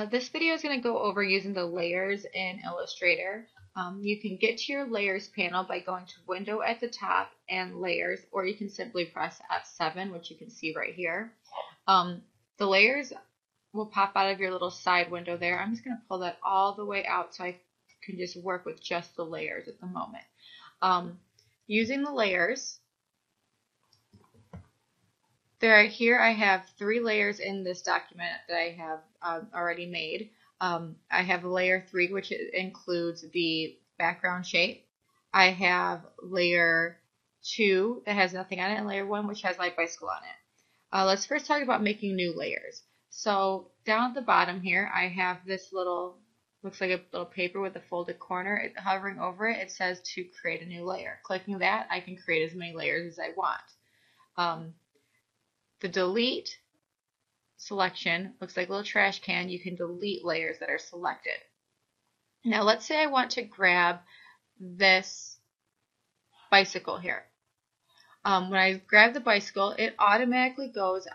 This video is going to go over using the layers in Illustrator. You can get to your layers panel by going to Window at the top and Layers, or you can simply press F7, which you can see right here. The layers will pop out of your little side window there. I'm just going to pull that all the way out so I can just work with just the layers at the moment. Using the layers, here I have 3 layers in this document that I have already made. I have layer 3, which includes the background shape. I have layer 2 that has nothing on it, and layer 1 which has my bicycle on it. Let's first talk about making new layers. So down at the bottom here, I have this little, looks like a little paper with a folded corner. Hovering over it, it says to create a new layer. Clicking that, I can create as many layers as I want. The delete selection looks like a little trash can. You can delete layers that are selected. Now let's say I want to grab this bicycle here. When I grab the bicycle, it automatically goes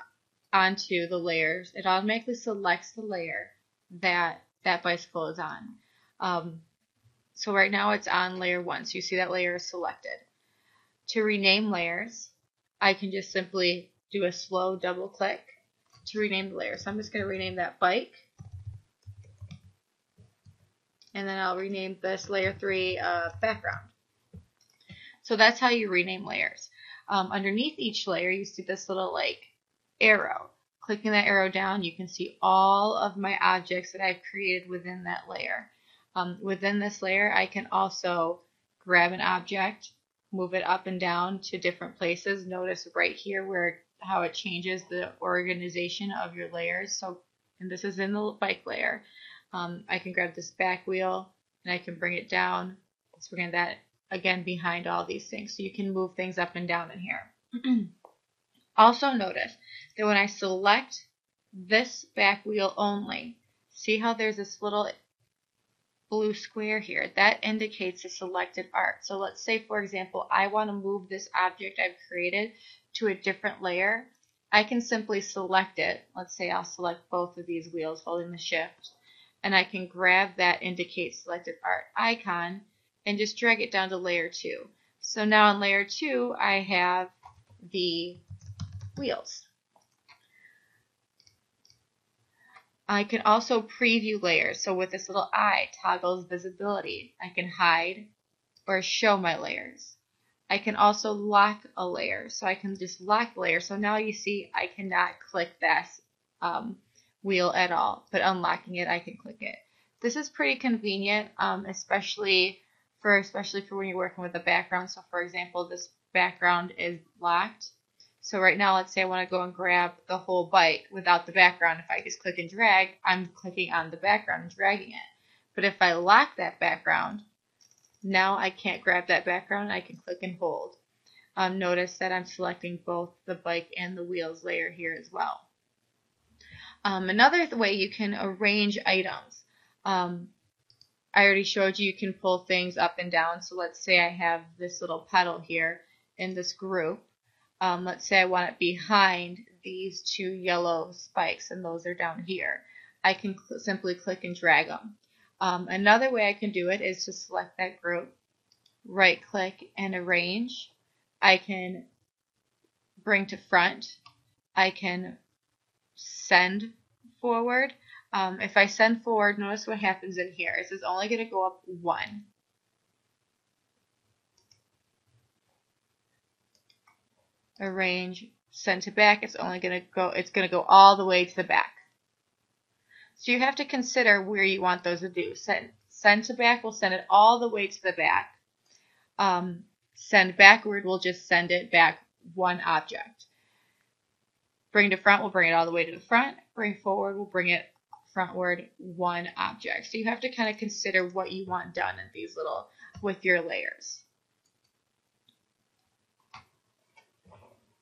onto the layers. It automatically selects the layer that that bicycle is on. So right now it's on layer 1. So you see that layer is selected. To rename layers, I can just simply do a slow double click to rename the layer. So I'm just going to rename that bike. And then I'll rename this layer 3 background. So that's how you rename layers. Underneath each layer, you see this little like arrow. Clicking that arrow down, you can see all of my objects that I've created within that layer. Within this layer, I can also grab an object, move it up and down to different places. Notice right here how it changes the organization of your layers. So, and this is in the bike layer. I can grab this back wheel and I can bring it down. Let's bring that again behind all these things. So you can move things up and down in here. Also notice that when I select this back wheel only, see how there's this little blue square here? That indicates the selected art. So let's say, for example, I want to move this object I've created to a different layer. I can simply select it. Let's say I'll select both of these wheels holding the shift, and I can grab that indicate selected art icon and just drag it down to layer 2. So now in layer 2 I have the wheels. I can also preview layers. So with this little eye, toggles visibility. I can hide or show my layers. I can also lock a layer. So I can just lock the layer. So now you see I cannot click that wheel at all. But unlocking it, I can click it. This is pretty convenient, especially for when you're working with a background. So for example, this background is locked. So right now, let's say I want to go and grab the whole bike without the background. If I just click and drag, I'm clicking on the background and dragging it. But if I lock that background, now I can't grab that background. I can click and hold. Notice that I'm selecting both the bike and the wheels layer here as well. Another way you can arrange items. I already showed you can pull things up and down. So let's say I have this little pedal here in this group. Let's say I want it behind these 2 yellow spikes, and those are down here. I can simply click and drag them. Another way I can do it is to select that group, right click and arrange. I can bring to front. I can send forward. If I send forward, notice what happens in here. This is only going to go up 1. Arrange, send to back, it's going to go all the way to the back. So you have to consider where you want those to do. Send to back will send it all the way to the back. Send backward will just send it back 1 object. Bring to front will bring it all the way to the front. Bring forward will bring it frontward 1 object. So you have to kind of consider what you want done in these with your layers.